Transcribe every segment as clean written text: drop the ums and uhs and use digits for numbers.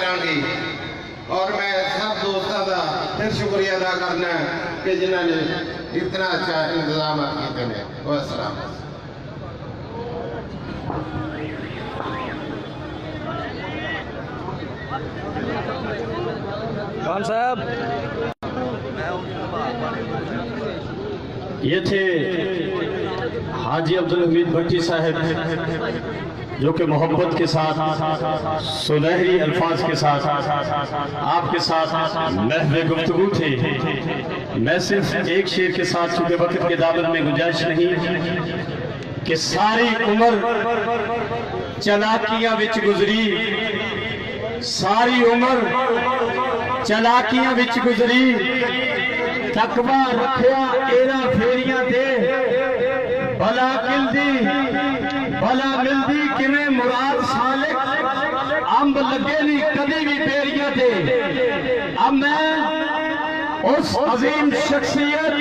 करांगी। और मैं सब दोस्तों का फिर शुक्रिया अदा करना कि जिन्होंने इतना अच्छा इंतजाम किए हैं। अस्सलाम। खान साहब ये थे हाजी अब्दुल हमीद भट्टी साहब जो कि मोहब्बत के साथ सुनहरी अल्फाज के साथ आपके साथ महज़ गुफ्तगू थे। मैं सिर्फ एक शेर के साथ चूंकि वक्त के दामन में गुंजाइश नहीं कि सारी उम्र चलाकियां विच गुजरी, सारी उम्र चलाकियां विच गुजरी, तकवा रखिया एरा फेरियां दे, भला मिलदी किवें मुराद सालिक, अंब लगे नहीं कदी भी पेरियां दे। अब मैं उस अजीम शख्सियत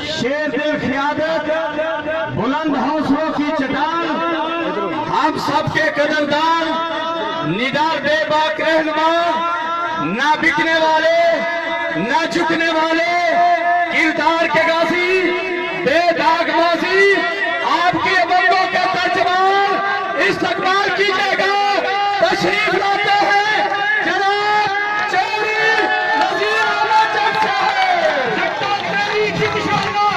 शेर दिल क़यादत बुलंद हौसलों की चट्टान, हम सबके कदरदान, निडर बेबाक रहनुमा, ना बिकने वाले ना झुकने वाले, किरदार के गाजी बेदागबाजी, आपके अमलों के तर्जमान इस्तकबाल कीजिएगा। तशरीफ लाते हैं जनाब चौधरी नज़ीर अहमद साहब। तेरी जित इंशाअल्लाह,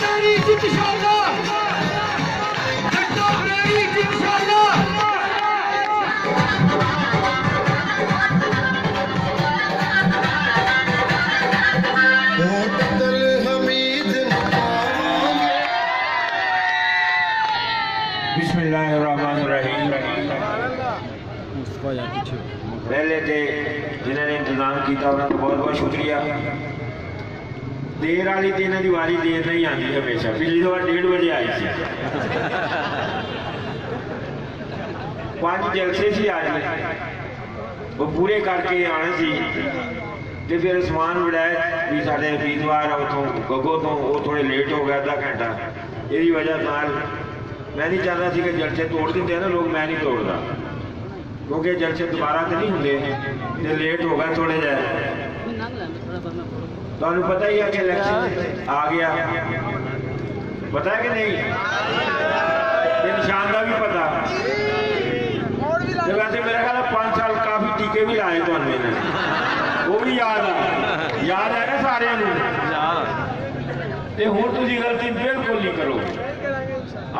तेरी जित इंशाअल्लाह, तेरी जित इंशाअल्लाह। पहले तो जिन्होंने इंतजाम किया उन्होंने बहुत बहुत शुक्रिया। देर वाली तो इन्हों की वारी देर नहीं आती हमेशा। पिछली बार 1:30 बजे आई थी, 5 जलसे सी आज वो पूरे करके आने सी। तो फिर समान बढ़ाया भी साढ़े उम्मीदवार उतों गगो तो वो थोड़े लेट हो गया, आधा घंटा। यही वजह मैं नहीं चाहता कि जलसे तोड़ देते हैं ना लोग, मैं नहीं तोड़ता क्योंकि जलसे दोबारा तो नहीं होंगे, लेट हो गए थोड़े जाए। तो पता ही है कि इलेक्शन आ गया, पता है कि नहीं? निशान का भी पता। तो वैसे मेरा ख्याल 5 साल काफी टीके भी लाए तो मैंने, वो भी याद है ना सारे। हूँ तुम गलती बिल्कुल नहीं करो।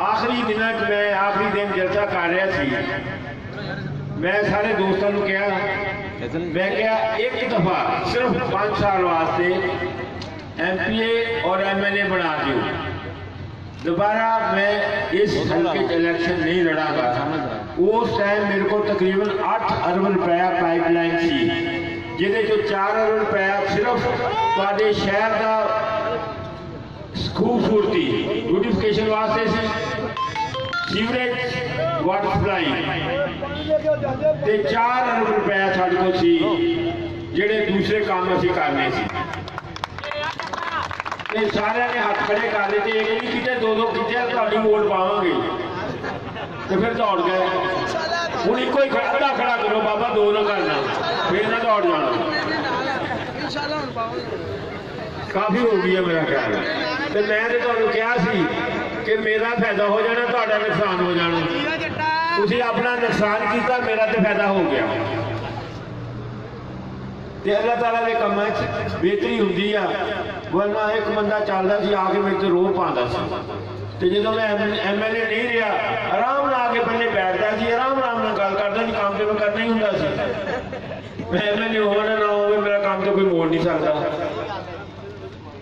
आखिरी दिन मैं आखिरी दिन जलसा कर रहा थी, मैं सारे दोस्तों को कहा, मैं क्या एक दफा सिर्फ 5 साल वास्ते MPA और MLA बना दो, दोबारा मैं इस हल्के इलेक्शन नहीं लड़ागा। उस टाइम मेरे को तकरीबन 8 अरब रुपया पाइपलाइन सी, जिहदे चो 4 अरब रुपया सिर्फ तुहाडे शहर का खूबसूरती ब्यूटिफिकेशन वास्ते सी, सीवरेज वाटर सप्लाई ते 4 अरब रुपया साढ़े को सी जिहड़े दूसरे काम असीं करने सी। ते सारे ने हाथ खड़े कर दिते, एक नहीं किते 2-2 किते तुहाडी वोट पावांगे, तो फिर दौड़ गए। हुण इक्को ही अद्धा खड़ा करो बाबा, 2 ना करना, फिर ना दौड़ जाना। काफ़ी हो गई है मेरा ख्याल। तो मैं तो तुहानू कहा सी कि मेरा फायदा हो जाना, तुहाडा नुकसान हो जाना। तुसीं अपना नुकसान किया, मेरा तो फायदा हो गया। तो अल्लाह ताला के कामों च बेहतरी होंदी आ। वरना एक बंदा चलता सी आके मेरे तो रोह पाता सी, तो जो मैं MLA नहीं रहा आराम से आके पहले बैठता सी, आराम ना गल करता सी, काम तो मैं करना ही होंदा सी। मैं MLA हो ना हो, मेरा काम तो कोई मोड़ नहीं सकता।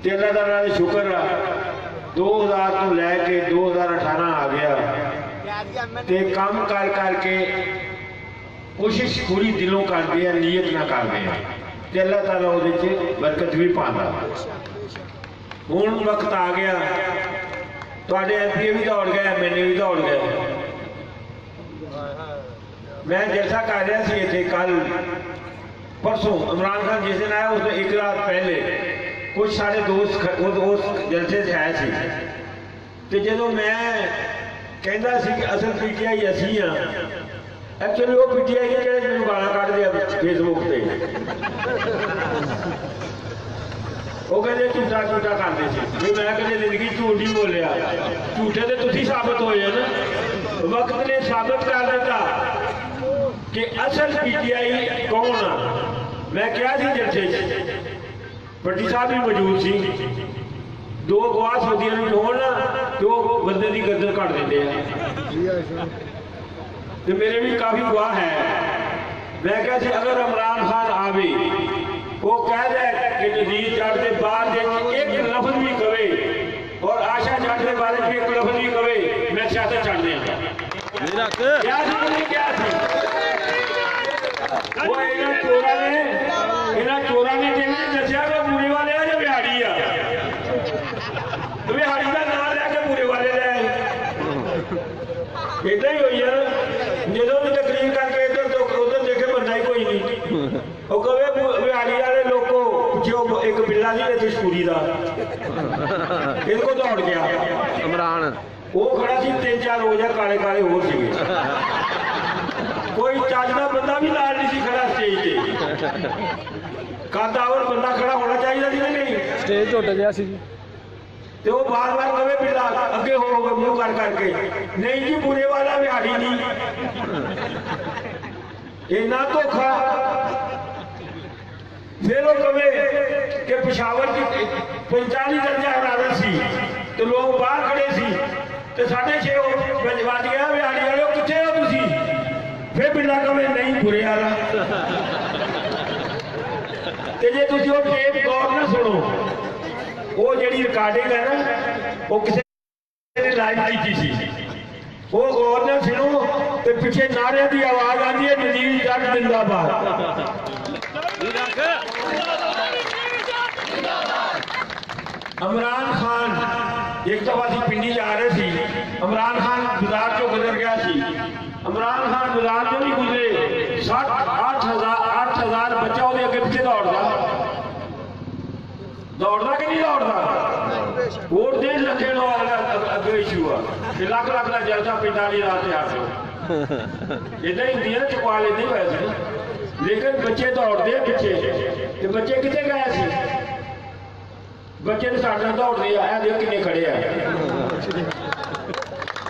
तो अल्लाह ताला का शुक्र है 2000 तो लैके 2018 आ गया, तो काम कर करके कोशिश पूरी दिलों करते हैं, नीयत ना करते हैं, तो अल्लाह ताला उहदे च बरकत भी पाता। हुण वक्त आ गया, तुहाडे MPA भी दौड़ गए, MLA भी दौड़ गए। मैं जैसा कर रहा सी इत्थे कल परसों इमरान खान जिस दिन आया उसने 1 रात पहले कुछ सारे दोस्त उस जलसे से आए थे। तो जो मैं कहता सी कि असल PTI असी हाँ, एक्चुअली वो पीटीआई के ਜਿਹੜੇ ਮੈਨੂੰ ਗਾਲਾਂ ਕੱਢਦੇ ਆ ਫੇਸਬੁੱਕ ਤੇ ਉਹ ਕਹਿੰਦੇ ਝੂਠਾ ਕਰਦੇ ਸੀ ਵੀ ਮੈਂ ਕਦੇ ਜ਼ਿੰਦਗੀ ਝੂਠ ਨਹੀਂ ਬੋਲਿਆ ਝੂਠੇ ਤੇ ਤੁਸੀਂ ਸਾਬਤ ਹੋਏ ਨਾ ਵਕਤ ਨੇ ਸਾਬਤ ਕਰ ਦਿੱਤਾ ਕਿ ਅਸਲ ਪੀਟੀਆਈ ਕੌਣ ਆ ਮੈਂ ਕਿਹਾ ਸੀ ਜਲਸੇ 'ਚ ਭੱਟੀ ਸਾਹਿਬ ਵੀ ਮੌਜੂਦ ਸੀ ਦੋ ਗਵਾਹ ਸੌਦੀਆਂ ਨੂੰ ਹੋਣ ਨਾ ਤੇ ਉਹ ਬੰਦੇ ਦੀ ਗਰਦਨ ਕੱਟ ਦਿੰਦੇ ਆ ਤੇ ਮੇਰੇ ਵੀ ਕਾਫੀ ਗਵਾਹ ਹੈ ਮੈਂ ਕਿਹਾ ਸੀ ਅਗਰ ਇਮਰਾਨ ਖਾਨ ਆਵੇ ਉਹ ਕਹਿ ਦੇ ਕਿ ਨਜ਼ੀਰ ਜੱਟ ਦੇ ਬਾਅਦ ਇੱਕ ਲਫ਼ਜ਼ ਵੀ ਕਵੇ ਔਰ ਆਸ਼ਾ ਜੱਟ ਦੇ ਬਾਰੇ ਵਿੱਚ ਇੱਕ ਲਫ਼ਜ਼ ਵੀ ਕਵੇ ਮੈਂ ਸਿਆਸਤ ਛੱਡ ਦਿਆਂਗਾ ਕਿਆ ਸੀ ਨਹੀਂ ਕਿਹਾ ਸੀ ਉਹ ਇਹਨਾਂ ਚੋਰਾਂ ਨੇ ਜਿਵੇਂ ਦੱਸਿਆ ਕਿ ਪੂਰੇ ਵਾਲੇ ਆ ਜਾਂ ਬਿਹਾੜੀ ਆ ਬਿਹਾੜੀ ਦਾ ਨਾਂ ਲੈ ਕੇ ਪੂਰੇ ਵਾਲੇ ਲੈ ਆਏ ਇਦਾਂ ਹੀ ਹੋਈ ਆ ਜਦੋਂ ਵੀ ਤਕਰੀਰ ਕਰਕੇ ਇੱਧਰ ਤੋਂ ਉਧਰ ਦੇਖੇ ਬੰਦਾ ਹੀ ਕੋਈ ਨਹੀਂ ਉਹ ਕਹੇ ਬਿਹਾੜੀ ਵਾਲੇ ਲੋਕੋ ਪਿੱਛੇ ਇੱਕ ਬਿੱਲਾ ਸੀ ਇੱਥੇ ਸੂਰੀ ਦਾ ਇਹਦੇ ਕੋਲ ਦੌੜ ਗਿਆ ਇਮਰਾਨ ਉਹ ਖੜਾ ਸੀ 3-4 ਰੋਜ਼ ਕਾਲੇ ਕਾਲੇ ਹੋਰ ਸੀਗੇ ਕੋਈ ਚੱਜ ਦਾ ਬੰਦਾ ਵੀ ਨਾਲ ਨਹੀਂ ਸੀ ਖੜਾ ਸਟੇਜ ਤੇ ਕਾਦਾਵਰ ਬੰਦਾ ਖੜਾ ਹੋਣਾ ਚਾਹੀਦਾ ਸੀ ਕਿ ਨਹੀਂ ਸਟੇਜ ਟੁੱਟ ਗਿਆ ਸੀ ਤੇ ਉਹ ਬਾਰ-ਬਾਰ ਕਵੇ ਬਿੱਲਾ ਅੱਗੇ ਹੋ ਮੂੰਹ ਕਰ ਕਰਕੇ ਨਹੀਂ ਜੀ ਪੂਰੇ ਵਾਲਾ ਬਿਹਾੜੀ ਨਹੀਂ ਇੰਨਾ ਧੋਖਾ ਫਿਰ ਉਹ ਕਵੇ ਕਿ ਪਿਸ਼ਾਵਰ ਦੀ 45 ਦਰਜਾ ਹਰਾਰਤ ਸੀ ਤੇ ਲੋਕ ਬਾਹਰ ਖੜੇ ਸੀ ਤੇ 6:30 ਵੱਜ ਗਿਆ ਬਿਹਾੜੀ ਵਾਲੇ ਕਿੱਥੇ ਹੋ ਤੁਸੀਂ ਫਿਰ ਬਿੱਲਾ ਕਵੇ ਨਹੀਂ ਪੂਰੇ ਵਾਲਾ ਤੇ ਜੇ ਤੁਸੀਂ ਉਹ ਟੇਪ ਗੌਰ ਨਾਲ ਸੁਣੋ ਉਹ ਜਿਹੜੀ ਰਿਕਾਰਡਿੰਗ ਹੈ ਨਾ ਉਹ ਕਿਸੇ ਨੇ ਲਾਈਵ ਕੀਤੀ ਸੀ ਉਹ ਗੌਰ ਨਾਲ ਸੁਣੋ ਤੇ ਪਿੱਛੇ ਨਾਰਿਆਂ ਦੀ ਆਵਾਜ਼ ਆਉਂਦੀ ਹੈ ਨਜ਼ੀਰ ਜੱਟ ਜ਼ਿੰਦਾਬਾਦ इमरान खान एक दफा सी पिंडी जा रहे थे इमरान खान बाजार चो गुजर गया सी इमरान खान बाजार चो नहीं गुजरे 8,000 बच्चा वो अगे पिछे दौड़ता कि नहीं दौड़ता वोट दे लखे अगे इशू आ लख लख का जलसा 45,000 इदा ही होंगे ना चुका लेते वैसे लेकिन बच्चे दौड़ते पिछे बच्चे कितने गए थे बच्चे तो साढ़े दौड़ते आया देख किन्ने खड़े आ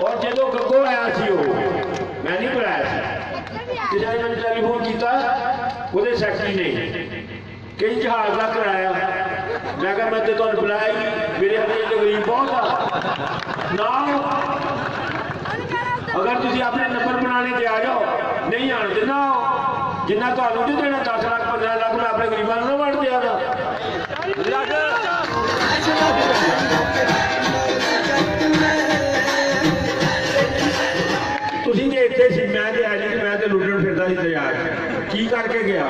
और जो गग्गो आया सी वो मैं नहीं बुलाया जब मैंने टेलीफोन किया वो सैकटरी ने कई जहाज का कराया मैं क्या मैं तो बुलाया ही मेरे अपने गरीब बहुत आ ना अगर तुम अपने नंबर बनाने ते आ जाओ नहीं आने देना जिन्ना तो नहीं देना 10 लाख 15 लाख मैं अपने गरीबों को वंड दिया ਤੁਸੀਂ ਜੇ ਇੱਥੇ ਸੀ ਮੈਂ ਤੇ ਆਜੀ ਮੈਂ ਤੇ ਲੁੱਟਣ ਫਿਰਦਾ ਸੀ ਦਰਿਆ 'ਚ ਕੀ ਕਰਕੇ ਗਿਆ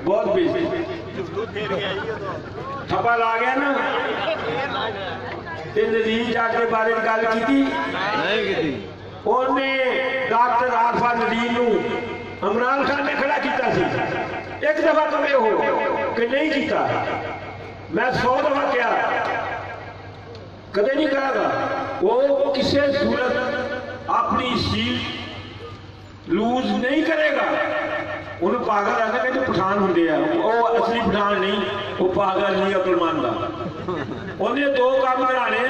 ਬਹੁਤ ਬੇਸੀ ਥੱਪਾ ਲਾ ਗਿਆ ਨਾ ਤੇ ਨਜ਼ੀਰ ਜੱਟ ਦੇ ਬਾਰੇ ਗੱਲ ਕੀਤੀ ਨਹੀਂ ਕੀਤੀ ਉਹਨੇ ਡਾਕਟਰ ਆਰਫਾ ਨਦੀਰ ਨੂੰ ਇਮਰਾਨ ਖਾਨ ਨੇ ਖੜਾ ਕੀਤਾ ਸੀ ਇੱਕ ਦਫਾ ਕਵੇ ਉਹ ਕਿ ਨਹੀਂ ਕੀਤਾ मैं 100 दफा क्या कदे नहीं कहेगा वो किसी सूरत अपनी सीट लूज नहीं करेगा उन्हें पागल आना कहते पठान होंगे वो असली पठान नहीं वो पागल नहीं अकलमंद का उन्हें 2 काम कराने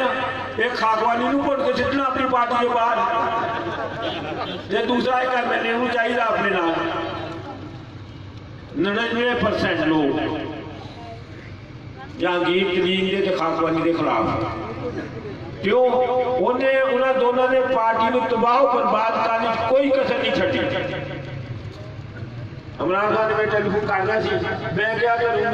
एक खाकवानी भुट के सिटना अपनी पार्टी के बाहर दूसरा एक MLA चाहिए अपने नाल 99% लोग जहांगीर तरीन के खाकवानी के खिलाफ क्यों उन्हें उन्होंने दोनों ने पार्टी को तबाह बर्बाद करने की कोई कसर नहीं छड़ी इमरान खान ने टेलीफोन करना सी मैं क्या करूं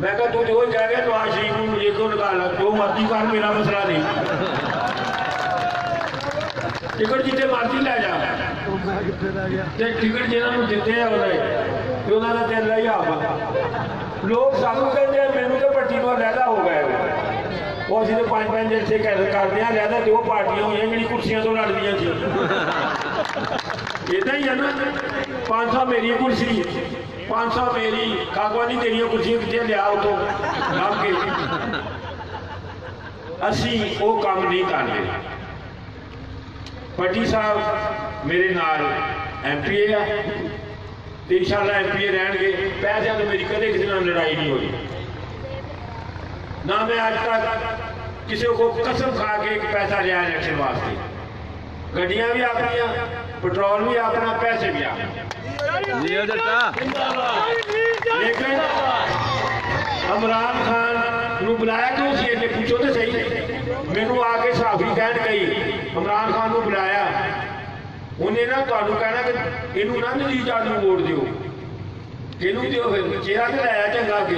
मैं कहा तू जो कह गया नवाज शरीफ को मुझे क्यों निकालना जो मर्जी कर मेरा मसला नहीं टिकट जितने मर्जी लै जा टिकट जिन्होंने दिते उन्होंने दिल ही आप लोग सानू कहते हैं मैनू तो भट्टी को लहदा हो गए वो असं तो 5-5 जलसे करते हैं लहदा 2 पार्टियां हुई जी कुर्सियां तो लड़दियां सी इदा ही है ना 500 मेरी कुर्सी 500 मेरी खाकवानी तेरिया कुर्सियां कितने लिया उतो लग के असी वो काम नहीं करते भट्टी साहब मेरे नाल MPA आ ते इंशाअल्लाह MPA रहणगे। पैसों तो मेरी कदे किसी नाल लड़ाई नहीं हुई ना मैं अज तक किसी को कसम खा के एक पैसा लिया इलेक्शन वास्ते। गड्डियां भी अपनियां, पेट्रोल भी अपना, पैसे भी अपने। लेकिन इमरान खान नूं बुलाया क्यों सी? इन्हें पूछो तो सही। मैनू आके साफी कहन गई इमरान खान नूं बुलाया, उन्हें ना तुहानूं कहना कि इनू ना नज़ीर जाट नूं वोट दिओ। किहनूं दिओ? फिर चेहरा तो लाया चंगा के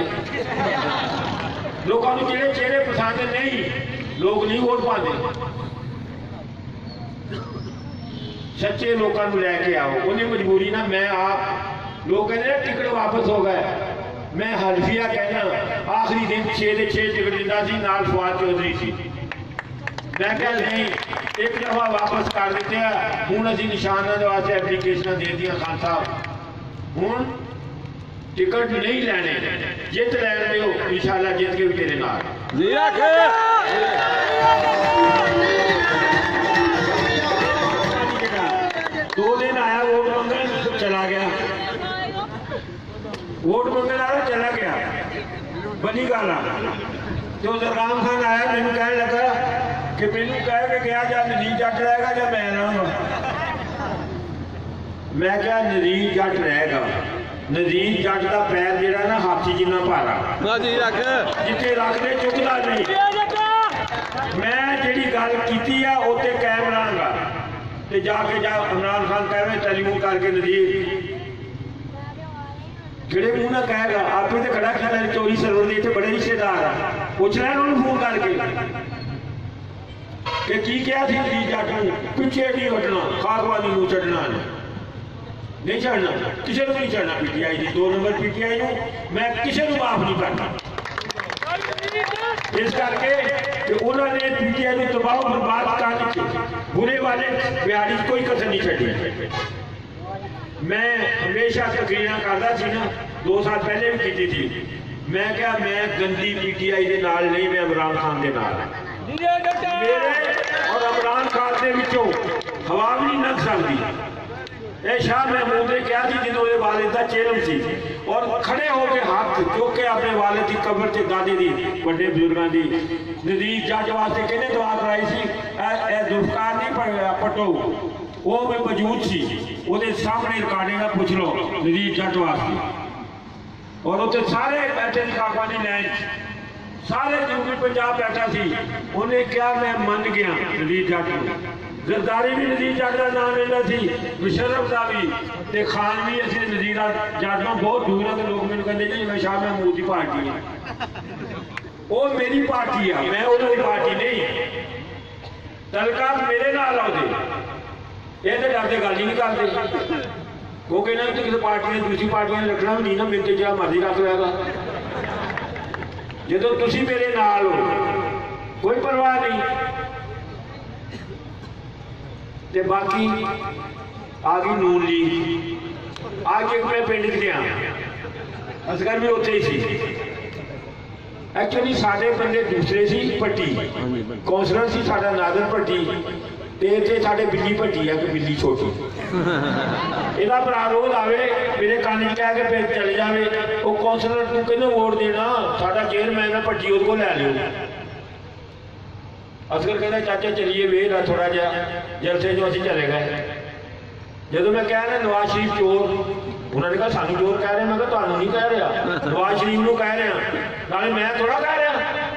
लोगों को जेड़े चेहरे पसंद नहीं, लोग नहीं वोट पाते। सच्चे लोगों को लैके आओ। उन्हें मजबूरी ना, मैं आप लोग कहते हैं टिकट वापस हो गए, मैं हल्फिया कहना आखिरी दिन 6 ਦੇ 6 टिकट दिता सी, नाल फवाद चौधरी सी। मैं कहा नहीं, एक दफा वापस कर दिते हूँ असीं निशानां दे वास्ते एप्लीकेशन दे दियां खान साहब, हूँ टिकट नहीं लैने, जित लैन दिओ इंशाअल्लाह जित के भी तेरे नाल। 2 दिन आया वोट मंगन, चला गया। वोट मंगन आया, चला गया, बनी गल आ। तो जरगाम खान आया, मैनू कह लगा कि मैनू कह के गया या नज़ीर जट रहेगा या मैं रहूँगा। मैं क्या नज़ीर जट रहेगा। नज़ीर जट का पैर जिहड़ा ना हाथी जिन्ना भारा, जिथे रखते चुकता नहीं। मैं जिहड़ी गल कीती आ उत्ते कायम रहांगा। ते जाके इमरान खान कहे टेलीफोन करके नज़ीर किहड़े मूँह ना कहेगा, आप ही तो खड़ा किया चोरी सरवर के इतने बड़े रिश्तेदार आ, पूछ लें उन्होंने फोन करके कि की क्या थी नज़ीर जट नूं पिछे नहीं हटना, खाकवादी नूं छड्डना नहीं, छड्डना किसी को नहीं छड्डना। PTI की 2 नंबर PTI नूं मैं किसी को माफ नहीं करता। इस करके कि उन्होंने PTI नूं तबाह बर्बाद कर बुरे वाले बिहारी कोई कसर नहीं छड्डी। मैं हमेशा तकरीरां करदा सी ना, 2 साल पहले भी की थी। मैं क्या मैं गंदी PTI के नाल नहीं, मैं इमरान खान के नाल। मेरे और इमरान खान के विचों हवा भी नहीं लग सकती। ਇਹ शाह महमूद ने कहा कि जो वालिद का चेहरम सी और खड़े होकर हाथ चुक के अपने वालिद की कब्र से दादे की बड़े बुजुर्गों की नज़ीर जट वास्ते कहने दुआ कराई सी। जुल्फकार नहीं पटो वो मैं मौजूद सी, वो सामने रिकॉर्डिंग पूछ लो नज़ीर जट वास्ते। और उत्थे सारे बैठे काकवानी लैन सारे जनूबी पंजाब बैठा सी। उन्हें क्या मैं मन गया नज़ीर जट को। जरदारी भी नज़ीर जट का नाम लेता सी, मुशर्रफ का भी ते खान भी असीं नज़ीर जट में बहुत दूर है। लोग मैंने कहते जी मैं शाह महमूद की पार्टी है, वो मेरी पार्टी है, मैं उन्होंने पार्टी नहीं। तलकात मेरे नाल आउंदे ये तो डरते गल ही नहीं करते, क्योंकि इन्होंने तो किसी पार्टी ने दूसरी पार्टियां रखना भी नहीं ना, मेरे तो जहाँ मर्जी रख लेगा। जो तुसी मेरे नाल हो कोई परवाह नहीं। ते बाकी आ गई नून लीग, आज एक मैं पिंड गया, असगर भी उत्थे ही सी। एक्चुअली साढ़े बंदे दूसरे सी, भट्टी कौंसलर सी साडा नादर भट्टी, ते इत्थे साडे बिल्ली भट्टी है कि बिल्ली छोटी। ਇਹਦਾ ਭਰਾ रोज आवे मेरे कान च कह के फिर चले जावे, वो कौंसलर तू कहने वोट देना साडा चेयरमैन है भट्टी, उसको लै लियो। असगर कहना चाचा चलिए वेल है थोड़ा जहा जलसे जो असीं चले गए। जो मैं कह रहा नवाज शरीफ चोर, उन्होंने कहा सानू चोर कह रहे, मैं कहा तुहानू नहीं कह रहा, नवाज शरीफ नूं कह रहा, नाले मैं थोड़ा कह रहा,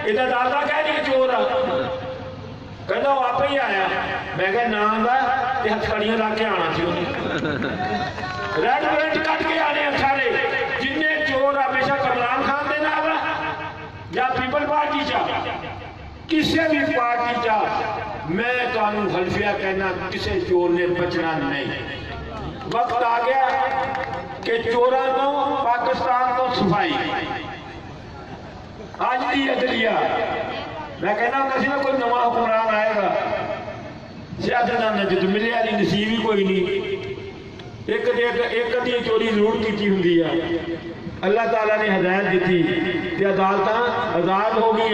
इहदा दादा कह रही चोर आ। कहता वो आप ही आया, मैं कहा ना आंदा ते हथकड़ियां ला के आना सी उन्हें, रेड वेंट कट के आने सारे जिन्ने चोर हमेशा इमरान खान दे नाल या पीपल पार्टी चा किसी भी पार्टी चा। मैं तुहानू हल्फिया कहना किसी चोर ने बचना नहीं। वक्त आ गया कि चोरों को पाकिस्तान को सफाई। आज की अदलिया मैं कहना ना कोई नवा हुक्मरान आएगा, सियासतदान नजद मिले वाली नसीब ही कोई नहीं। एक अद्धी चोरी जरूर की होंगी है, अल्लाह ताला ने हदायत दी ते अदालत आजाद हो गई।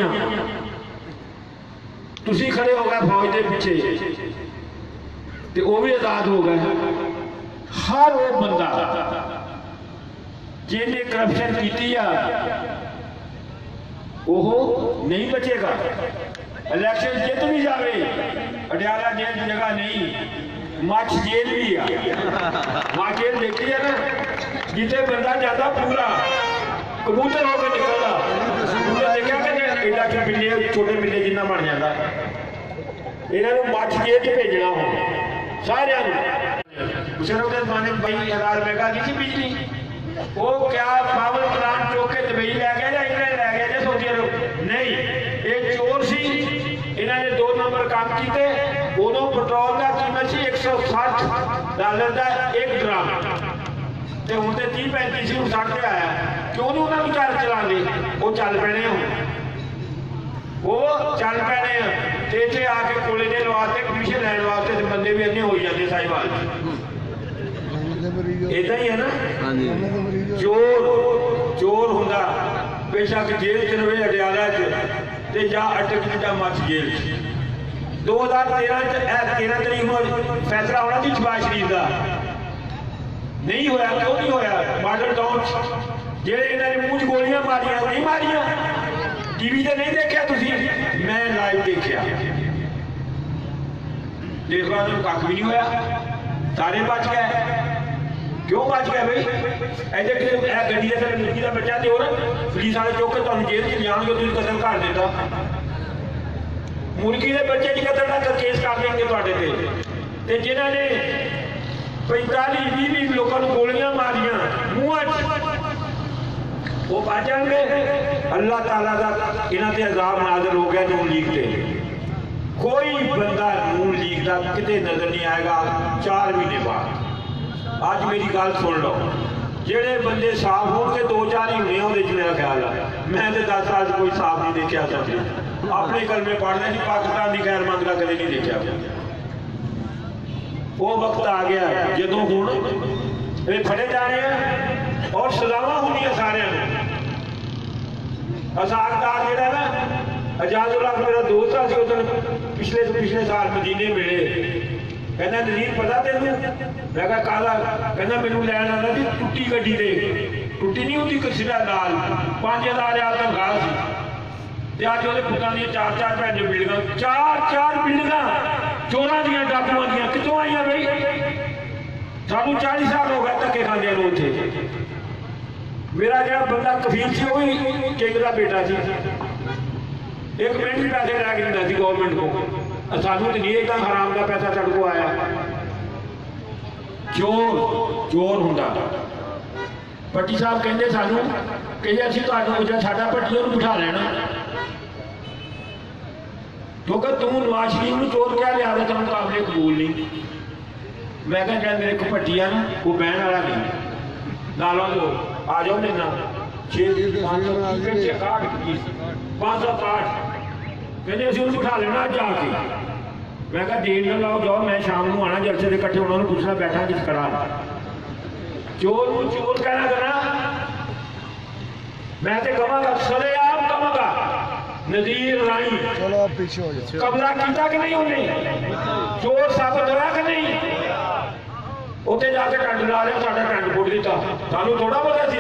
तुसी खड़े हो गए फौज के पिछे, ਤੇ ਉਹ ਵੀ ਆਜ਼ਾਦ ਹੋ ਗਏ। ਹਰ ਉਹ ਬੰਦਾ ਜਿਹਨੇ ਕਰਪਸ਼ਨ ਕੀਤੀ ਆ ਉਹ ਨਹੀਂ ਬਚੇਗਾ। ਇਲੈਕਸ਼ਨ ਜਿੱਤ ਵੀ ਜਾਵੇ, ਅਡਿਆਲਾ ਜੇਲ੍ਹ ਦੀ ਜਗ੍ਹਾ ਨਹੀਂ, ਮੱਛ ਜੇਲ੍ਹ ਵੀ ਆ। ਮੱਛ ਜੇਲ੍ਹ ਦੇਖੀ ਹੈ ਨਾ, ਜਿੱਥੇ ਬੰਦਾ ਜਾਂਦਾ ਪੂਰਾ ਕਬੂਤਰ ਹੋ ਕੇ ਨਿਕਲਦਾ। ਉਹਨੇ ਦੇਖਿਆ ਕਿ ਐਡਾ ਕਿ ਬਿੱਲੇ, ਛੋਟੇ ਬਿੱਲੇ ਜਿੰਨਾ ਬਣ ਜਾਂਦਾ। ਇਹਨਾਂ ਨੂੰ ਮੱਛ ਜੇਲ੍ਹ 'ਚ ਭੇਜਣਾ ਹੁਣ ਸਾਰਿਆਂ ਨੂੰ। ਸ਼ਰਮ ਦੇ ਜ਼ਮਾਨੇ 20,000 ਰੁਪਏ ਦੀ ਸੀ ਬਿਜਲੀ, ਉਹ ਕਿਆ ਪਾਵਰ ਪਲਾਂਟ ਚੁੱਕ ਕੇ ਦੁਬਈ ਲੈ ਗਿਆ ਜਾਂ ਇੰਗਲੈਂਡ ਲੈ ਗਿਆ ਜਾਂ ਸਊਦੀ ਅਰਬ? ਨਹੀਂ, ਇਹ ਚੋਰ ਸੀ। ਇਹਨਾਂ ਨੇ 2 ਨੰਬਰ ਕੰਮ ਕੀਤੇ। ਉਦੋਂ ਪੈਟਰੋਲ ਦਾ ਕੀਮਤ ਸੀ $160 ਦਾ 1 ਗ੍ਰਾਮ, ਤੇ ਹੁਣ ਤੇ 30-35 ਸੀ, ਹੁਣ 60 ਤੇ ਆਇਆ। ਕਿਉਂ ਨਹੀਂ ਉਹਨਾਂ ਨੂੰ ਚਾਰ ਚਲਾਉਂਦੇ? ਉਹ ਚੱਲ ਪੈਣੇ ਹੁਣ, ਉਹ ਚੱਲ ਪੈਣੇ ਆ। ਤੇ ਇੱਥੇ ਆ ਕੇ ਕੋਲੇ ਦੇ ਲਵਾਤੇ ਕਮਿਸ਼ਨ ਲੈਣ ਵਾਸਤੇ, ਤੇ ਬੰਦੇ ਵੀ ਇੰਨੇ ਹੋਈ ਜਾਂਦੇ ਸਾਈਵਾਲ। ਏਦਾਂ ਹੀ ਹੈ ਨਾ। ਚੋਰ ਹੁੰਦਾ ਬੇਸ਼ੱਕ ਜੇਲ੍ਹ 'ਚ ਰਵੇ, ਅਡਿਆਲਾ 'ਚ, ਤੇ ਜਾਂ ਅਟਕ 'ਚ ਜਾਂ ਮੱਛ ਜੇਲ੍ਹ 'ਚ। 2013 'ਚ 13 ਤਰੀਕ ਨੂੰ ਫੈਸਲਾ ਹੋਣਾ ਸੀ ਸ਼ਬਾਜ਼ ਸ਼ਰੀਫ ਦਾ, ਨਹੀਂ ਹੋਇਆ। ਕਿਉਂ ਨਹੀਂ ਹੋਇਆ? ਮਾਡਲ ਟਾਊਨ 'ਚ ਜਿਹੜੇ ਇਹਨਾਂ ਨੇ ਮੂੰਹ 'ਚ ਗੋਲੀਆਂ ਮਾਰੀਆਂ, ਨਹੀਂ ਮਾਰੀਆਂ? ਟੀਵੀ ਤੇ ਨਹੀਂ ਦੇਖਿਆ ਤੁਸੀਂ? ਮੈਂ ਲਾਈਵ ਦੇਖਿਆ। ਦੇਖ ਲਓ, ਉਹਨੂੰ ਕੱਖ ਵੀ ਨਹੀਂ ਹੋਇਆ, ਸਾਰੇ ਬਚ ਗਏ। ਕਿਉਂ ਬਚ ਗਏ ਬਈ? ਇਹਦੇ ਕਿ ਇਹ ਗੱਡੀ ਦੇ ਥੱਲੇ ਮੁਰਗੀ ਦਾ ਬੱਚਾ ਤੇ ਹੋਰ ਪੁਲਿਸ ਵਾਲੇ ਚੁੱਕ ਕੇ ਤੁਹਾਨੂੰ ਜੇਲ੍ਹ 'ਚ ਲਿਆਉਣਗੇ। ਤੁਸੀਂ ਕਤਲ ਕਰ ਦਿੱਤਾ, ਮੁਰਗੀ ਦੇ ਬੱਚੇ ਦੀ ਕਤਲ ਦਾ ਕੇਸ ਕਰ ਦੇਣਗੇ ਤੁਹਾਡੇ ਤੇ ਜਿਨ੍ਹਾਂ ਨੇ 45-20 ਲੋਕਾਂ ਨੂੰ ਗੋਲੀਆਂ ਮਾਰੀਆਂ ਮੂੰਹਾਂ 'ਚ, ਉਹ ਬਚ ਜਾਣਗੇ। ਅੱਲਾਹ ਤਾਲਾ ਦਾ ਇਹਨਾਂ ਤੇ ਅਜ਼ਾਬ ਨਾਜ਼ਿਲ ਹੋ ਗਿਆ ਨੂਨ ਲੀਗ ਤੇ। ਕੋਈ ਬੰਦਾ ਨੂਨ ਲੀਗ ਦਾ ਕਿਤੇ ਨਜ਼ਰ ਨਹੀਂ ਆਏਗਾ 4 ਮਹੀਨੇ ਬਾਅਦ। ਅੱਜ ਮੇਰੀ ਗੱਲ ਸੁਣ ਲਓ, ਜਿਹੜੇ ਬੰਦੇ ਸਾਫ਼ ਹੋਣਗੇ 2-4 ਹੀ ਹੋਣੇ ਉਹਦੇ 'ਚ, ਮੇਰਾ ਖਿਆਲ ਆ। ਮੈਂ ਤੇ 10 ਸਾਲ 'ਚ ਕੋਈ ਸਾਫ਼ ਨਹੀਂ ਦੇਖਿਆ ਸੱਚੀ। ਆਪਣੇ ਕਲਮੇ ਪੜ੍ਹਦੇ ਜੀ, ਪਾਕਿਸਤਾਨ ਦੀ ਖੈਰ ਮੰਗਦਾ ਕਦੇ ਨਹੀਂ ਦੇਖਿਆ। ਉਹ ਵਕਤ ਆ ਗਿਆ ਜਦੋਂ ਹੁਣ ਇਹ ਫੜੇ ਜਾ ਰਹੇ ਆ ਔਰ ਸਜ਼ਾਵਾਂ ਹੋਣੀਆਂ ਸਾਰਿਆਂ ਨੂੰ। ਅਸਾਕਦਾਰ ਜਿਹੜਾ ਨਾ ਅਜਾਦੁल्ला ਮੇਰਾ ਦੋਸਤ ਆ ਸੀ, ਉਦੋਂ ਪਿਛਲੇ ਸਾਲ ਮਦੀਨੇ ਮਿਲੇ। ਕਹਿੰਦਾ ਨਜ਼ੀਰ ਪਤਾ ਤੈਨੂੰ? ਮੈਂ ਕਿਹਾ ਕਾਹਦਾ? ਕਹਿੰਦਾ ਮੈਨੂੰ ਲੈਣ ਆਉਂਦਾ ਸੀ ਟੁੱਟੀ ਗੱਡੀ ਤੇ। ਟੁੱਟੀ ਨਹੀਂ ਹੁੰਦੀ ਕਸਿਰਾ ਨਾਲ, 5000 ਤਨਖਾਹ ਸੀ, ਤੇ ਅੱਜ ਉਹਦੇ ਪੁੱਤਾਂ ਦੀਆਂ 4-4 ਭੈਣ ਦੀਆਂ ਬਿਲਡਿੰਗਾਂ, 4-4 ਬਿਲਡਿੰਗਾਂ ਚੋਰਾਂ ਦੀਆਂ, ਡਾਕੂਆਂ ਦੀਆਂ। ਕਿੱਥੋਂ ਆਈਆਂ ਬਈ? ਸਾਨੂੰ 40 ਸਾਲ ਹੋ ਗਏ ਧੱਕੇ ਖਾਂਦਿਆਂ ਨੂੰ ਉੱਥੇ। ਮੇਰਾ ਜਿਹੜਾ ਬੰਦਾ ਕਫੀਲ ਸੀ ਉਹ ਵੀ ਕਿੰਗ ਦਾ ਬੇਟਾ ਸੀ। 1 ਮਿੰਟ ਵੀ ਪੈਸੇ ਲੈ ਕੇ ਦਿੰਦਾ ਸੀ ਗੌਰਮੈਂਟ ਕੋਲ। ਸਾਨੂੰ ਤੇ ਨਹੀਂ ਇੱਦਾਂ ਹਰਾਮ ਦਾ ਪੈਸਾ ਸਾਡੇ ਕੋਲ ਆਇਆ। ਚੋਰ ਹੁੰਦਾ। ਭੱਟੀ ਸਾਹਿਬ ਕਹਿੰਦੇ ਸਾਨੂੰ ਕਿ ਅਸੀਂ ਤੁਹਾਨੂੰ ਜਾਂ ਸਾਡਾ ਭੱਟੀ ਉਹਨੂੰ ਬਿਠਾ ਲੈਣਾ, ਕਿਉਂਕਿ ਤੂੰ ਨਵਾਜ਼ ਸ਼ਰੀਫ ਨੂੰ ਚੋਰ ਕਹਿ ਲਿਆ, ਤਾਂ ਮੁਕਾਬਲੇ ਕਬੂਲ ਨਹੀਂ। ਮੈਂ ਕਿਹਾ ਜਿਹੜਾ ਮੇਰੇ ਕੋਲ ਭੱਟੀ ਆ ਨਾ, ਉਹ ਬਹਿਣ ਵਾਲਾ ਨਹੀਂ। ਨਾਲੋਂ ਤੋਂ ਆ ਜਾਓ ਮੇਰੇ ਨਾਲ 560 ਕਹਿੰਦੇ ਅਸੀਂ ਉਹਨੂੰ ਬਿਠਾ ਲੈਣਾ ਜਾ ਕੇ। ਮੈਂ ਕਿਹਾ ਦੇਣ ਨਾ ਲਾਓ, ਜਾਓ, ਮੈਂ ਸ਼ਾਮ ਨੂੰ ਆਣਾ ਜਲਸੇ ਦੇ ਇਕੱਠੇ ਉਹਨਾਂ ਨੂੰ ਪੁੱਛਣਾ ਬੈਠਾ ਕਿਸ ਕਰਾ। ਚੋਰ ਨੂੰ ਚੋਰ ਕਹਿਣਾ ਕਰਨਾ। ਮੈਂ ਤੇ ਕਹਾਂਗਾ ਸਰੇਆਮ ਕਹਾਂਗਾ ਨਜ਼ੀਰ ਰਾਈ ਕਬਜ਼ਾ ਕੀਤਾ ਕਿ ਨਹੀਂ? ਉਹਨੇ ਚੋਰ ਸਾਬਤ ਹੋਇਆ ਕਿ ਨਹੀਂ? ਉੱਥੇ ਜਾ ਕੇ ਟੰਡ ਲਾ ਲਿਆ, ਸਾਡਾ ਟੰਡ ਫੁੱਟ ਦਿੱਤਾ। ਸਾਨੂੰ ਥੋੜਾ ਪਤਾ ਸੀ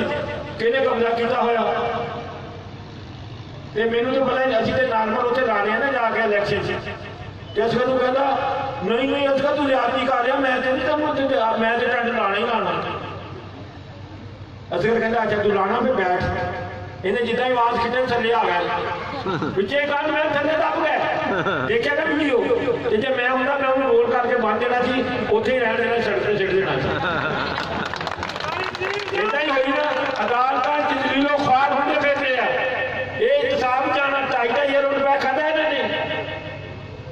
ਕਿਹਨੇ ਕਬਜ਼ਾ ਕੀਤਾ ਹੋਇਆ। ਤੇ ਮੈਨੂੰ ਤਾਂ ਪਤਾ ਨਹੀਂ, ਅਸੀਂ ਤੇ ਨਾਰਮਲ ਉੱਥੇ ਲਾ ਲਿਆ ਨਾ ਜਾ ਕੇ ਇਲੈਕਸ਼ਨ 'ਚ। ਤੇ ਅਸਕਰ ਨੂੰ ਕਹਿੰਦਾ ਨਹੀਂ ਅਸਕਰ ਤੂੰ ਜ਼ਿਆਦਤੀ ਕਰ ਰਿਹਾ, ਮੈਂ ਤੇ ਨਹੀਂ ਤੈਨੂੰ ਮੈਂ ਤੇ ਟੰਡ ਲਾਣਾ ਹੀ ਲਾਣਾ। ਅਸਕਰ ਕਹਿੰਦਾ ਅੱਛਾ ਤੂੰ ਲਾਣਾ, ਫਿਰ ਬੈਠ। ਇਹਨੇ ਜਿੱਦਾਂ ਹੀ ਆਵਾਜ਼ ਖਿੱਚਣ ਥੱਲੇ ਆ ਗਿਆ, ਪਿੱਛੇ ਗੱਲ ਮੈਂ ਥੱਲੇ ਦੱਬ ਗਿਆ। ਦੇਖਿਆ ਨਾ ਵੀਡੀਓ, ਤੇ ਜੇ ਮੈਂ ਹੁੰਦਾ ਮੈਂ ਉਹਨੂੰ ਰੋਲ ਕਰਕੇ ਬੰਨ ਦੇਣਾ ਸੀ, ਉੱਥੇ ਹੀ ਰਹਿਣ ਦੇਣਾ, ਸੜਕ ਤੇ ਛੱਡ ਦੇਣਾ ਸੀ। ਏਦਾਂ ਹੀ ਹੋਈ ਨਾ, ਅਦਾਲਤਾਂ ਚ ਜਲੀਲੋ ਖਾਰ ਹੁੰਦੇ ਫਿਰਦੇ ਆ। ਇਹ ਇਨਸਾਫ ਜਾਣਾ 2,500 ਰੁਪਇਆ ਖਾਧਾ ਇਹਨਾਂ ਨੇ।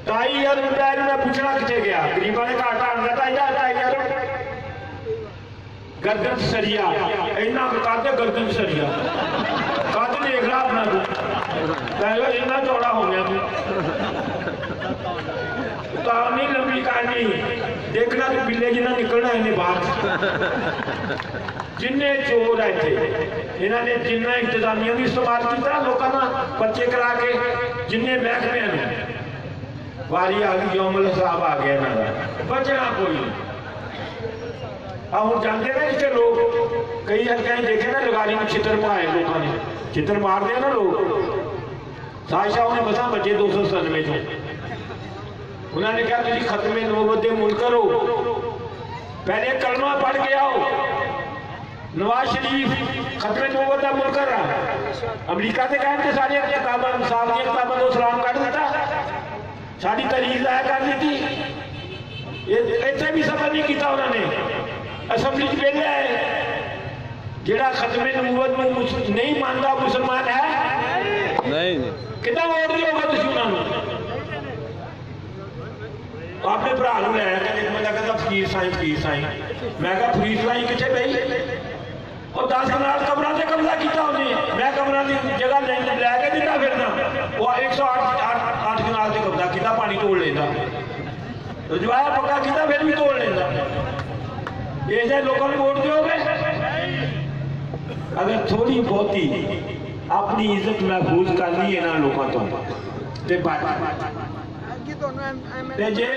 2,500 ਰੁਪਇਆ ਨੂੰ ਮੈਂ ਪੁੱਛਣਾ ਕਿੱਥੇ ਗਿਆ? ਗਰੀਬਾਂ ਨੇ ਘਾਟਾ ਆਉਂਦਾ 2,500 ਗਰਦਨ ਸਰੀਆ ਇੰਨਾ ਕਰਦੇ, ਗਰਦਨ ਸਰੀਆ ਕੱਦ ਦੇਖ ਲਾ ਆਪਣਾ ਤੂੰ, ਇੰਨਾ ਚੌੜਾ ਹੋ ਗਿਆ ਤੂੰ। ਤਾਂ ਨਹੀਂ ਲੰਬੀ ਕਹਾਣੀ ਦੇਖਣਾ, ਤੂੰ ਬਿੱਲੇ ਜਿੰਨਾ ਨਿਕਲਣਾ ਇਹਨੇ ਬਾਹਰ। ਜਿੰਨੇ ਚੋਰ ਹੈ ਇੱਥੇ, ਇਹਨਾਂ ਨੇ ਜਿੰਨਾ ਇੰਤਜ਼ਾਮੀਆਂ ਨੂੰ ਇਸਤੇਮਾਲ ਕੀਤਾ ਲੋਕਾਂ ਦਾ ਬੱਚੇ ਕਰਾ ਕੇ, ਜਿੰਨੇ ਮਹਿਕਮਿਆਂ ਨੂੰ वारी आ गई, यौमुल हिसाब आ गया इन्हां दा, बचना कोई नहीं। हम जानते ना इसके लोग कई हल्के देखे ना लगारी में छितर मारे लोगों ने, छितर मारते हैं ना लोग। साजिशा उन्हें बसा बचे 297 चो, उन्होंने कहा तुम खत्मे नबूवत दे मुनकर हो, पहले कलमा पढ़ के आओ। नवाज शरीफ खत्मे नबूवत का मुनकर रहा, अमरीका से कहते सारी किताबा साल दी किताबों को सलाम कर दिता, सारी तरीक जाया कर दी थी। इतने भी सफर नहीं किया उन्होंने। असम्बली वेले है जेड़ा खत्मे नबूवत नहीं मानता मुसलमान है नहीं कितना वोट दियोगे तुम उन्होंने? अपने भरा लैया कहते एक बंदा कहता फकीर साई मैं कहा फकीर साई कितने पई और 10 कनाल कमरा से कब्जा किया उन्हें, मैं कमरा की जगह लैके दिता फिरना, वो 108 कनाल से कब्जा किया, पानी तोड़ लेता, रजवाया पक्का किया फिर भी तोड़ लेता। ऐसे लोगों ने वोट दोगे? अगर थोड़ी बहुती अपनी इज्जत महफूज कर ली है ना लोगों तो जे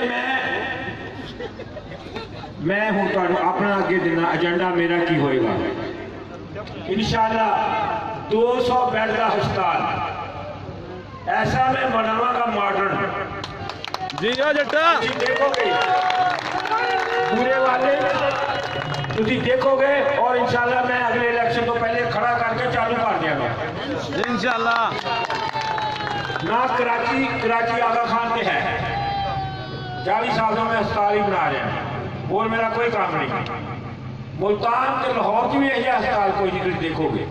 मैं हूं अपना अगे देना एजेंडा मेरा की होएगा। इंशाअल्लाह 200 बेड का अस्पताल ऐसा मैं बनावांगा मॉडर्न, जी हो जट्टा देखोगे पूरे वाले तुम देखोगे, और इंशाल्लाह मैं अगले इलेक्शन को पहले खड़ा करके चालू कर देगा इंशाल्लाह। ना कराची आगा खान के है 40 सालों में अस्पताल ही बना रहे हैं और मेरा कोई काम नहीं। मुल्तान के लाहौर की भी यही अस्पताल कोई नहीं देखोगे।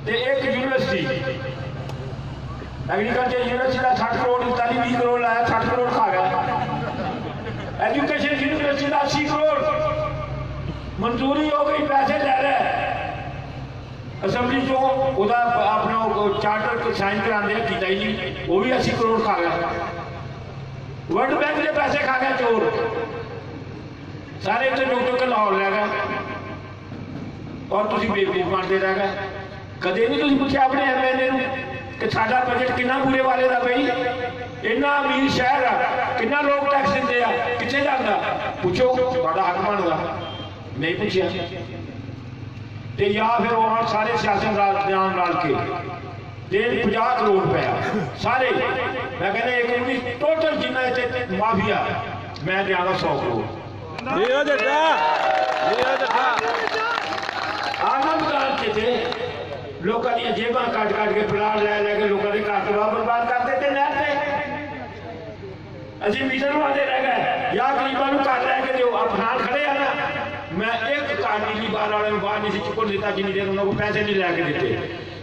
तो एक यूनिवर्सिटी एग्रीकल्चर यूनिवर्सिटी का 60 करोड़ 20 करोड़ लाया, 60 करोड़ खा गया। एजुकेशन यूनिवर्सिटी का 80 करोड़ मंजूरी हो गई, पैसे ले रहे असम्बली चो अपना चार्टर साइन कराने किया ही नहीं, वो भी 80 करोड़ खा गया। वर्ल्ड बैंक के पैसे खा गया चोर, सारे इतने लोग के लाहौर लै गए और तुम बेवकूफ बनते रह गए। कदे नहीं तुम पूछा अपने MLA कि साडा बजट कितना बुरे वाले का बई, इन्ना अमीर शहर आ, कितना लोग टैक्स देते हैं, कितने जाता पूछो, बड़ा हक बनता नहीं पूछा। तो या फिर वहाँ सारे सियासतदान रल के 50 करोड़ रुपया सारे, मैं कहना एक टोटल जिन्ना माफिया मैं देंगा 100 करोड़। आजमगढ़ के थे लोगों की जेबा काट के प्लाट लैके लोगों के घर तबाह बर्बाद करते थे नहर से। असं मीटर वाले रह गए या गरीबों को घर लैके दो अपना खड़े हैं ना, मैं एक कार नीली बार वाले बाहर नहीं चुकन दिता जिन्नी देर उन्होंने पैसे नहीं लैके दिते,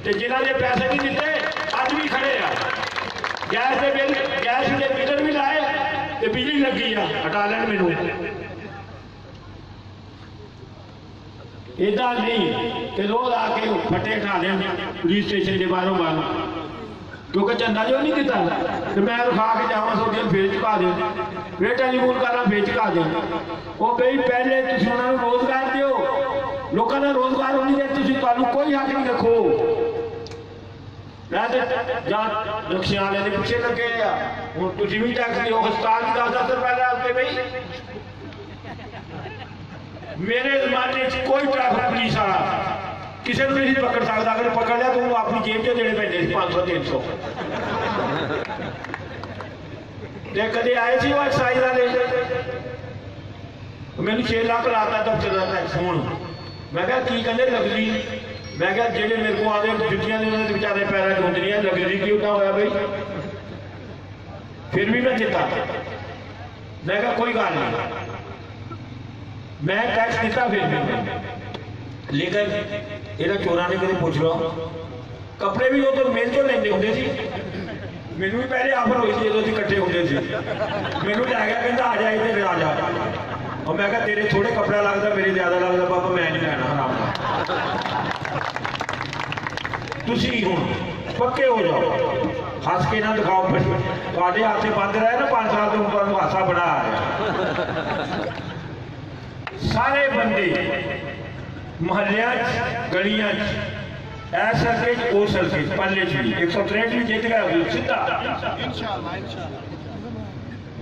तो जिन्होंने पैसे नहीं दिते अज भी खड़े आ। गैस के बिल गैस के मीटर भी लाए तो बिजली लगी आ, हटा लैन मैनू। इदा नहीं कि रोज आके फटे खा लें पुलिस स्टेशन के बाहरों बाहर, क्योंकि चंदा जो नहीं दिता तो मैं खा के जावा सोचे फिर चुका दें, फिर टेलीफोन करना फिर चुका दें। वो भाई पहले तुम उन्होंने रोजगार दो, लोगों का रोजगार होनी चाहिए, तुम कोई हक नहीं रखो। मैं तो नक्शे वाले के पिछे लगे हूँ, तुम भी टैक्स दो, अस्पताल की 10-10 रुपए लाते भाई। मेरे जमाने कोई ट्रैफिक पुलिस वाला किसी को नहीं पकड़ सकता, अगर पकड़ लिया तो अपनी जेब से देने पैंते 500-300। कदे आए थे वो एक्साइज वाले मैंने 6 लाख लाता दफ्तर का टैक्स हूँ। मैं क्या की कहते लगदी, मैं क्या जेडे मेरे को आते जुतियां उन्होंने बेचारे पैर धुंदनियां लगदी क्यों ना होया भाई, फिर भी मैं जिता। मैं क्या कोई गल नहीं, मैं टैक्स दिता फिर भी, लेकिन ये चोरा ने कभी पूछ लो कपड़े भी वो तो मेरे तो लेंदे होंगे सी, मैनू भी पहले ऑफर हुई थी जो इकट्ठे होंगे सी, मैनू लै गया कहता आ जा इधर आ जा, और मैं कहा तेरे थोड़े कपड़ा लगता मेरे ज्यादा लगता पापा मैं नहीं लैना हराम का। तुसी हुण पक्के हो जाओ, हस के ना दिखाओ, थोड़े हाथ बंद रहे ना 5 साल तो ऊपर हासा बड़ा आ रहा। सारे बंदे महल्लियां गलियां सड़के वो सड़के पल्ले भी 163 भी जीत गया सीधा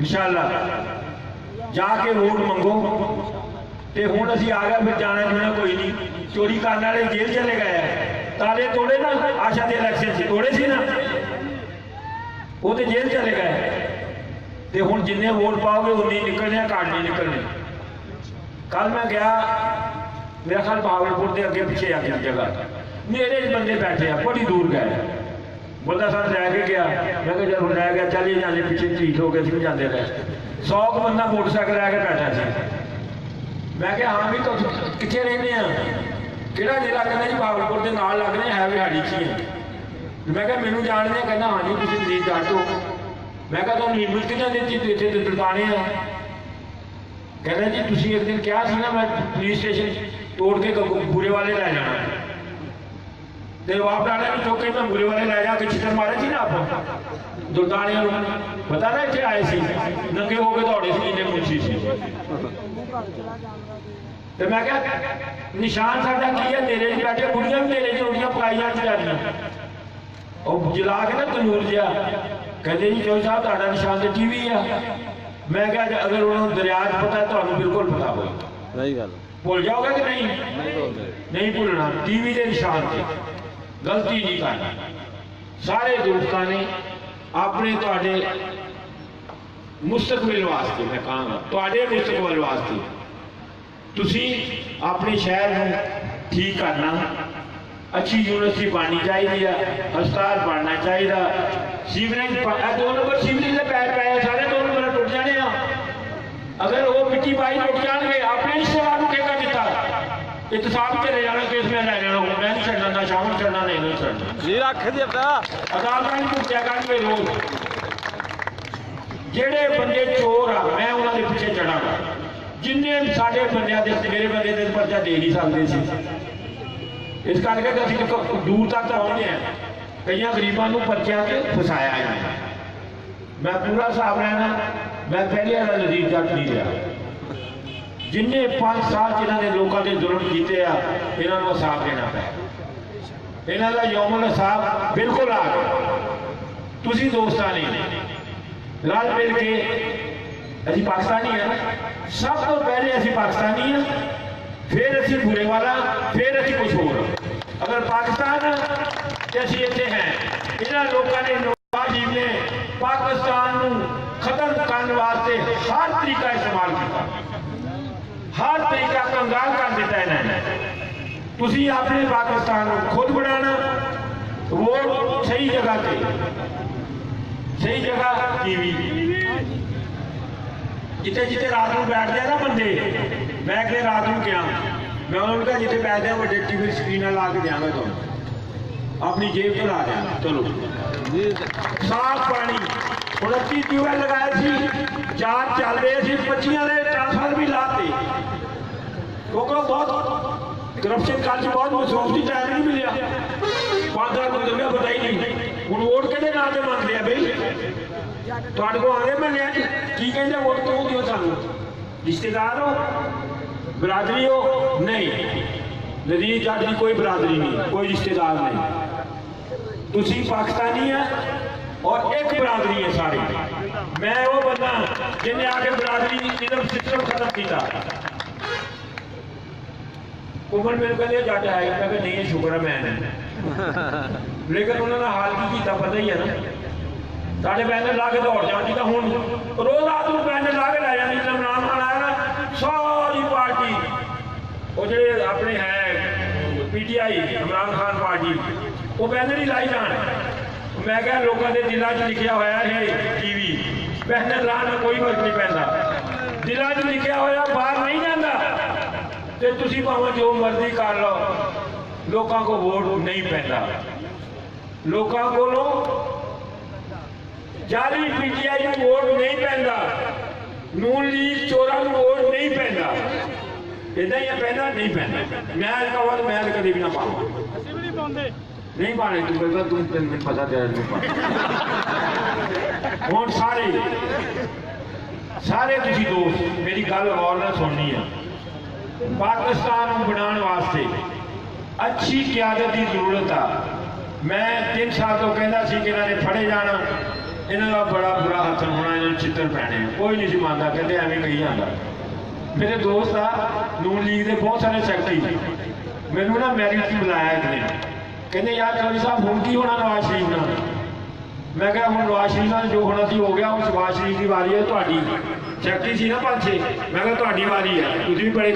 इंशाअल्लाह जाके वोट मंगो। ते हुण असीं आ गए, फिर जाना जुना कोई नहीं। चोरी करने वाले जेल चले गए, ताले तोड़े ना आशा के इलेक्शन से तोड़े सी ना, वो तो जेल चले गए। ते हुण जिन्ने वोट पाओगे उन्नी निकलने, घट नहीं निकलने। कल मैं गया, मेरा ख्याल भावलपुर के अगे पिछे आगे जगह मेरे बंदे बैठे हैं, बड़ी दूर गए। बंदा साथ लैके गया, मैं जब लै गया चल ही जाने, पिछे ठीक हो गए सी जाते रहे। 100 बंदा मोटरसाइकिल लैके बैठा सी। मैं क्या हाँ भी कितने रहने किहड़ा जिला, कहना जी भावलपुर के नाल लगने है बिहाड़ी च ही। मैं क्या मैनू जानते, कहना हाँ जी तुम नजीर जट हो। मैं क्या तुम हिम्मत कितना दी इतने दुर्गाने आ। कहना जी तुम एक दिन कहा सी ना मैं पुलिस स्टेशन तोड़ के बुरे वाले लै जाना, तो आप डाले चुक के मैं बुरे वाले लै जाके छितर मारे सी ना आप दुर्गाने पता ना इतने आए सी, नंगे हो गए दौड़े सी जिन्हें मुंशी सी। तो मैं क्या निशान साडा की है, तेरे च बैठे बुढ़िया भी तेरे च रोटियां पकाई जा रही और जला के ना तंदूर जिहा। कहते जी चौधरी साहब तुहाडा निशान तो टीवी है। मैं क्या अगर उन्होंने दरिया पता है तो बिल्कुल पता होगा, सही गल भूल जाओगे कि नहीं? नहीं भूलना। टीवी के निशान से गलती नहीं करनी। सारे दोस्तों ने अपने तुहाडे मुस्तकबिल वास्ते, मैं कहूँगा तुहाडे मुस्तकबिल वास्ते तुसी अपने शहर में ठीक करना। अच्छी यूनिवर्सिटी बननी चाहिए, हस्पताल बनना चाहिए, सीवरेज 2 नंबर सीवरेज के पैर पे सारे 2 नंबर टुट जाने। अगर वो मिट्टी पाई टुट जाएंगे, अपने रिश्तेदार को कहकर दिता इतसाब चले जाना, केस में लै जाना। मैं नहीं छड़ना, ना शाम छड़ना, नहीं छड़ना। जी रख दिया अदालत नहीं पुछया करेंगे रोज। जेड़े बंदे चोर आ मैं उन्होंने पिछे चढ़ागा। जिन्हें साढ़े बंदियां मेरे बंदे दे पर्चा दे नहीं सकते सी, इस करके असीं दूर तक पहुंचे हैं। कई गरीबों को पर्चियां से फसाया है। मैं पूरा हिसाब लेना, मैं पहले वाला नजीर जट नहीं रहा। जिन्हें 5 साल जिन्होंने लोगों के जुल्म किए इन्होंने हिसाब देना पाया। इन्हों का यौमुल हिसाब बिल्कुल आ गया। तुसी दोस्तां ने रल मिल के असी पाकिस्तानी है ना, सब तो पहले असी पाकिस्तानी हैं, फिर असी बुरे वाला, फिर असी कुछ होर। अगर पाकिस्तान असी इतने हैं, इन्होंने लोगों ने नवाज शरीफ ने पाकिस्तान को खत्म करने वास्ते हर तरीका इस्तेमाल किया, हर तरीका कंगाल कर दिता इन्होंने। तुसी अपने पाकिस्तान को खुद बनाना, वोट सही जगह पे, सही जगह टीवी जिते जिते रात को बैठते हैं ना बंदे। मैं कि रात को गया, मैं उन्होंने कहा जिते बैठते हैं बड़े टीवी स्क्रीन ला के देंगे, तुम अपनी जेब तो ला देना। चलो साफ पानी 29 ट्यूबवेल लगाए थे, 4 चल रहे थे, 25 ने ट्रांसफर भी लाते क्योंकि बहुत करप्शन कर बहुत महसूस की टाइम नहीं मिले। 5 साल गुजर गया पता ही नहीं। हूँ वोट कि नाम से मंगते हैं बई तुहाडे को आने महीने की कहते वोट क्यों दियो सानू? रिश्तेदार हो, बिरादरी हो? नहीं, नजीर जट की कोई बिरादरी नहीं, कोई रिश्तेदार नहीं। तुसी पाकिस्तानी है और एक बिरादरी है सारी। मैं वो बंदा जिन्हें आके बिरादरी निज़ाम सिस्टम खत्म किया। उमर मेरे कहते जट है, मैं कहा नहीं शुक्र है मैं नहीं। लेकिन उन्होंने हाल की किया पता ही है ना, साढ़े बैनर ला के दौड़ जाती तो हूँ रोज रात को बैनर ला के लै जाती। इमरान खान आया ना, सारी पार्टी वो जो अपने है PTI इमरान खान पार्टी वो बैनर ही लाई जान। मैं क्या लोगों के दिलों च लिखा होया है टीवी बैनर लाने में कोई फर्क नहीं पैंदा। दिलों च लिखा होया बाहर नहीं जाता। तो तुसी भावें जो मर्जी कर लो, लोगों को वोट नहीं पैंदा। लोगों को जाली PTI को वोट नहीं पैंदा, नून लीग चोरा को वोट नहीं पैंदा। इदा ही पैदा नहीं पैदा। मैं कहा मैं कभी भी ना पाऊँ, नहीं पाने तू कहता तुम पता तेरा नहीं पा। हूँ सारे तुसी दोस्त मेरी गल गौर ना सुननी है। पाकिस्तान बनाने वास्ते अच्छी क्यादत की जरूरत है। मैं 3 साल तो कहता सी कि इन्होंने फड़े जाना, ਇਹਨਾਂ ਦਾ ਬੜਾ ਬੁਰਾ ਹੱਥ ਹੋਣਾ, ਇਹਨਾਂ ਨੂੰ ਚਿੱਤਰ ਪੈਣੇ ਆ। ਕੋਈ ਨਹੀਂ ਸੀ ਮੰਨਦਾ, ਕਹਿੰਦੇ ਐਵੇਂ ਕਹੀ ਜਾਂਦਾ। ਮੇਰੇ ਦੋਸਤ ਆ ਨੂਨ ਲੀਗ ਦੇ ਬਹੁਤ ਸਾਰੇ ਸੈਕਟਰੀ, ਮੈਨੂੰ ਨਾ ਮੈਰਿਟ 'ਚ ਬੁਲਾਇਆ ਇੱਕ ਦਿਨ, ਕਹਿੰਦੇ ਯਾਰ ਚੌਧਰੀ ਸਾਹਿਬ ਹੁਣ ਕੀ ਹੋਣਾ ਨਵਾਜ਼ ਸ਼ਰੀਫ ਨਾਲ? ਮੈਂ ਕਿਹਾ ਹੁਣ ਨਵਾਜ਼ ਸ਼ਰੀਫ ਨਾਲ ਜੋ ਹੋਣਾ ਸੀ ਹੋ ਗਿਆ, ਹੁਣ ਸ਼ਹਿਬਾਜ਼ ਸ਼ਰੀਫ ਦੀ ਵਾਰੀ ਹੈ, ਤੁਹਾਡੀ ਸੈਕਟਰੀ ਸੀ ਨਾ 5-6, ਮੈਂ ਕਿਹਾ ਤੁਹਾਡੀ ਵਾਰੀ ਹੈ, ਤੁਸੀਂ ਵੀ ਬੜੇ